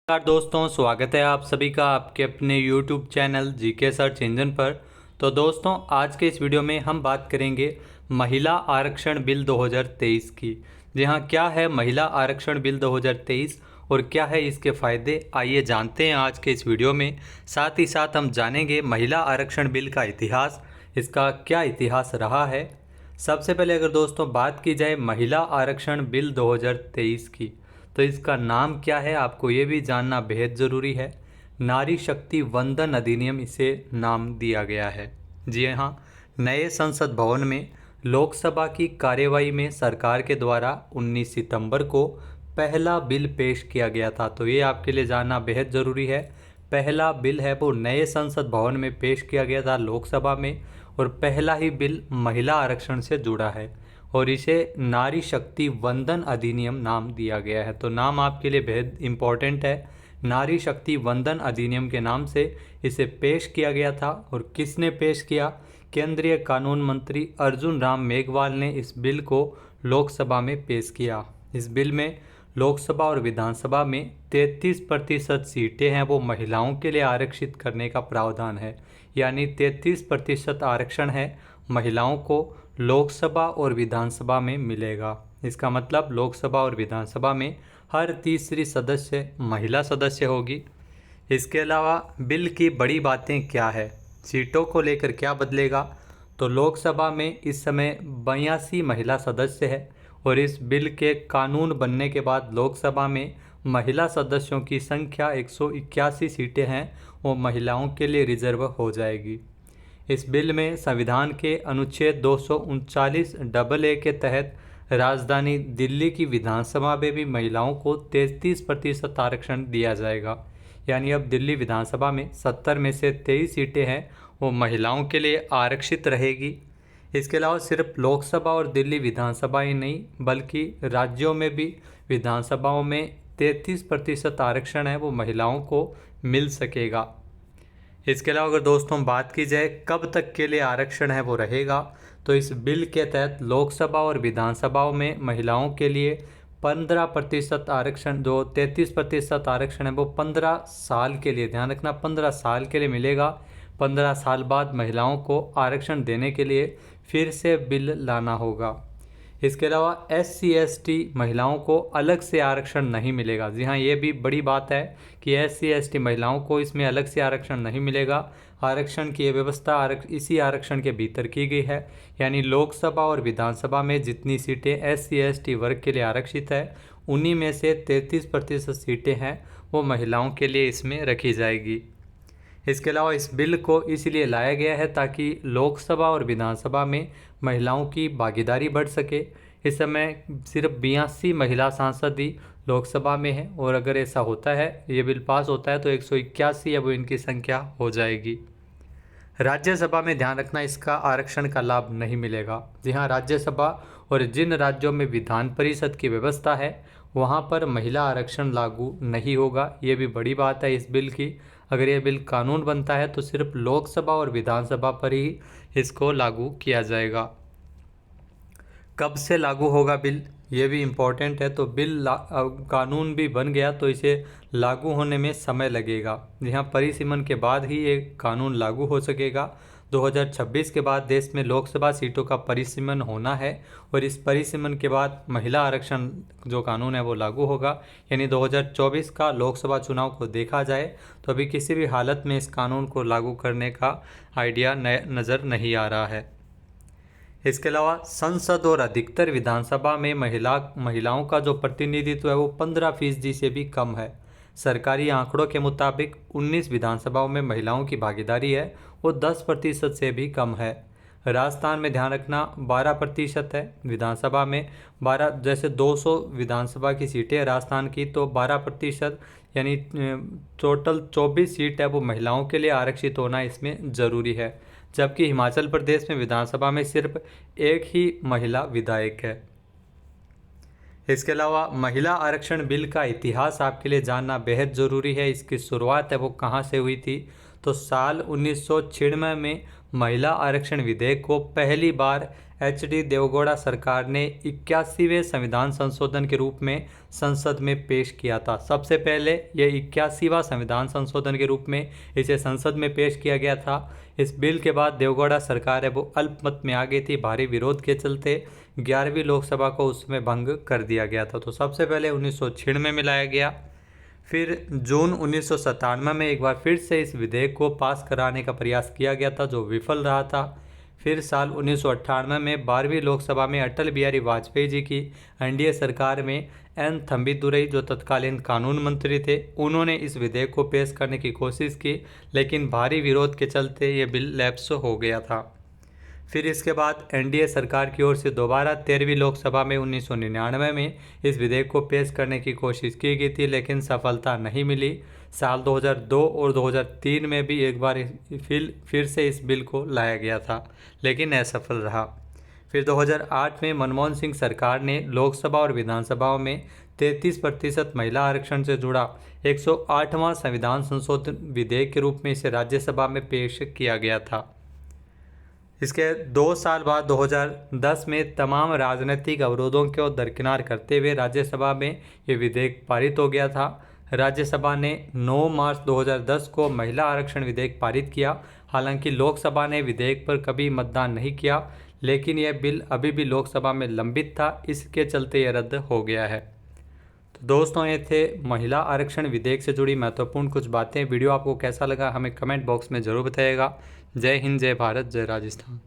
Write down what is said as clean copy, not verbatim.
नमस्कार दोस्तों, स्वागत है आप सभी का आपके अपने YouTube channel GK search engine पर। तो दोस्तों, आज के इस वीडियो में हम बात करेंगे महिला आरक्षण बिल 2023 की। जी हाँ, क्या है महिला आरक्षण बिल 2023 और क्या है इसके फ़ायदे, आइए जानते हैं आज के इस वीडियो में। साथ ही साथ हम जानेंगे महिला आरक्षण बिल का इतिहास, इसका क्या इतिहास रहा है। सबसे पहले अगर दोस्तों बात की जाए महिला आरक्षण बिल 2023 की, तो इसका नाम क्या है आपको ये भी जानना बेहद ज़रूरी है। नारी शक्ति वंदन अधिनियम इसे नाम दिया गया है। जी हाँ, नए संसद भवन में लोकसभा की कार्यवाही में सरकार के द्वारा 19 सितंबर को पहला बिल पेश किया गया था, तो ये आपके लिए जानना बेहद ज़रूरी है। पहला बिल है वो नए संसद भवन में पेश किया गया था लोकसभा में, और पहला ही बिल महिला आरक्षण से जुड़ा है और इसे नारी शक्ति वंदन अधिनियम नाम दिया गया है। तो नाम आपके लिए बेहद इम्पोर्टेंट है। नारी शक्ति वंदन अधिनियम के नाम से इसे पेश किया गया था। और किसने पेश किया? केंद्रीय कानून मंत्री अर्जुन राम मेघवाल ने इस बिल को लोकसभा में पेश किया। इस बिल में लोकसभा और विधानसभा में 33% सीटें हैं वो महिलाओं के लिए आरक्षित करने का प्रावधान है। यानी 33% आरक्षण है महिलाओं को लोकसभा और विधानसभा में मिलेगा। इसका मतलब लोकसभा और विधानसभा में हर तीसरी सदस्य महिला सदस्य होगी। इसके अलावा बिल की बड़ी बातें क्या है, सीटों को लेकर क्या बदलेगा? तो लोकसभा में इस समय 82 महिला सदस्य है और इस बिल के कानून बनने के बाद लोकसभा में महिला सदस्यों की संख्या 181 सीटें हैं वो महिलाओं के लिए रिजर्व हो जाएगी। इस बिल में संविधान के अनुच्छेद 239 AA के तहत राजधानी दिल्ली की विधानसभा में भी महिलाओं को 33% आरक्षण दिया जाएगा। यानी अब दिल्ली विधानसभा में 70 में से 23 सीटें हैं वो महिलाओं के लिए आरक्षित रहेगी। इसके अलावा सिर्फ लोकसभा और दिल्ली विधानसभा ही नहीं, बल्कि राज्यों में भी विधानसभाओं में 33% आरक्षण है वो महिलाओं को मिल सकेगा। इसके अलावा अगर दोस्तों बात की जाए कब तक के लिए आरक्षण है वो रहेगा, तो इस बिल के तहत लोकसभा और विधानसभाओं में महिलाओं के लिए 15% आरक्षण, जो 33% आरक्षण है वो 15 साल के लिए, ध्यान रखना 15 साल के लिए मिलेगा। 15 साल बाद महिलाओं को आरक्षण देने के लिए फिर से बिल लाना होगा। इसके अलावा SC/ST महिलाओं को अलग से आरक्षण नहीं मिलेगा। जी हाँ, ये भी बड़ी बात है कि SC/ST महिलाओं को इसमें अलग से आरक्षण नहीं मिलेगा। आरक्षण की व्यवस्था इसी आरक्षण के भीतर की गई है। यानी लोकसभा और विधानसभा में जितनी सीटें SC/ST वर्ग के लिए आरक्षित है, उन्हीं में से 33% सीटें हैं वो महिलाओं के लिए इसमें रखी जाएगी। इसके अलावा इस बिल को इसलिए लाया गया है ताकि लोकसभा और विधानसभा में महिलाओं की भागीदारी बढ़ सके। इस समय सिर्फ 82 महिला सांसद ही लोकसभा में हैं, और अगर ऐसा होता है, ये बिल पास होता है, तो 181 अब इनकी संख्या हो जाएगी। राज्यसभा में ध्यान रखना इसका आरक्षण का लाभ नहीं मिलेगा। जी हाँ, राज्यसभा और जिन राज्यों में विधान परिषद की व्यवस्था है वहाँ पर महिला आरक्षण लागू नहीं होगा। ये भी बड़ी बात है इस बिल की। अगर ये बिल कानून बनता है तो सिर्फ लोकसभा और विधानसभा पर ही इसको लागू किया जाएगा। कब से लागू होगा बिल, ये भी इम्पोर्टेंट है। तो कानून भी बन गया तो इसे लागू होने में समय लगेगा। यहाँ परिसीमन के बाद ही ये कानून लागू हो सकेगा। 2026 के बाद देश में लोकसभा सीटों का परिसीमन होना है, और इस परिसीमन के बाद महिला आरक्षण जो कानून है वो लागू होगा। यानी 2024 का लोकसभा चुनाव को देखा जाए तो अभी किसी भी हालत में इस कानून को लागू करने का आइडिया नज़र नहीं आ रहा है। इसके अलावा संसद और अधिकतर विधानसभा में महिलाओं का जो प्रतिनिधित्व है वो 15% से भी कम है। सरकारी आंकड़ों के मुताबिक 19 विधानसभाओं में महिलाओं की भागीदारी है वो 10% से भी कम है। राजस्थान में ध्यान रखना 12% है। विधानसभा में 12, जैसे 200 विधानसभा की सीटें राजस्थान की, तो 12% यानी टोटल 24 सीट है वो महिलाओं के लिए आरक्षित होना इसमें ज़रूरी है। जबकि हिमाचल प्रदेश में विधानसभा में सिर्फ एक ही महिला विधायक है। इसके अलावा महिला आरक्षण बिल का इतिहास आपके लिए जानना बेहद ज़रूरी है। इसकी शुरुआत है वो कहाँ से हुई थी, तो साल 1996 में महिला आरक्षण विधेयक को पहली बार एच.डी. देवगौड़ा सरकार ने 81वें संविधान संशोधन के रूप में संसद में पेश किया था। सबसे पहले यह 81वां संविधान संशोधन के रूप में इसे संसद में पेश किया गया था। इस बिल के बाद देवगौड़ा सरकार है वो अल्पमत में आ गई थी। भारी विरोध के चलते 11वीं लोकसभा को उसमें भंग कर दिया गया था। तो सबसे पहले 1996 में लाया गया, फिर जून 1997 में एक बार फिर से इस विधेयक को पास कराने का प्रयास किया गया था जो विफल रहा था। फिर साल 1998 में 12वीं लोकसभा में अटल बिहारी वाजपेयी जी की एनडीए सरकार में एन थंबीदुरई जो तत्कालीन कानून मंत्री थे, उन्होंने इस विधेयक को पेश करने की कोशिश की, लेकिन भारी विरोध के चलते ये बिल लैप्स हो गया था। फिर इसके बाद एनडीए सरकार की ओर से दोबारा 13वीं लोकसभा में 1999 में इस विधेयक को पेश करने की कोशिश की गई थी, लेकिन सफलता नहीं मिली। साल 2002 और 2003 में भी एक बार फिर से इस बिल को लाया गया था, लेकिन असफल रहा। फिर 2008 में मनमोहन सिंह सरकार ने लोकसभा और विधानसभाओं में 33% महिला आरक्षण से जुड़ा 108वां संविधान संशोधन विधेयक के रूप में इसे राज्यसभा में पेश किया गया था। इसके 2 साल बाद 2010 में तमाम राजनीतिक अवरोधों को दरकिनार करते हुए राज्यसभा में ये विधेयक पारित हो गया था। राज्यसभा ने 9 मार्च 2010 को महिला आरक्षण विधेयक पारित किया। हालांकि लोकसभा ने विधेयक पर कभी मतदान नहीं किया, लेकिन यह बिल अभी भी लोकसभा में लंबित था, इसके चलते यह रद्द हो गया है। तो दोस्तों, ये थे महिला आरक्षण विधेयक से जुड़ी महत्वपूर्ण कुछ बातें। वीडियो आपको कैसा लगा हमें कमेंट बॉक्स में ज़रूर बताइएगा। जय हिंद, जय भारत, जय राजस्थान।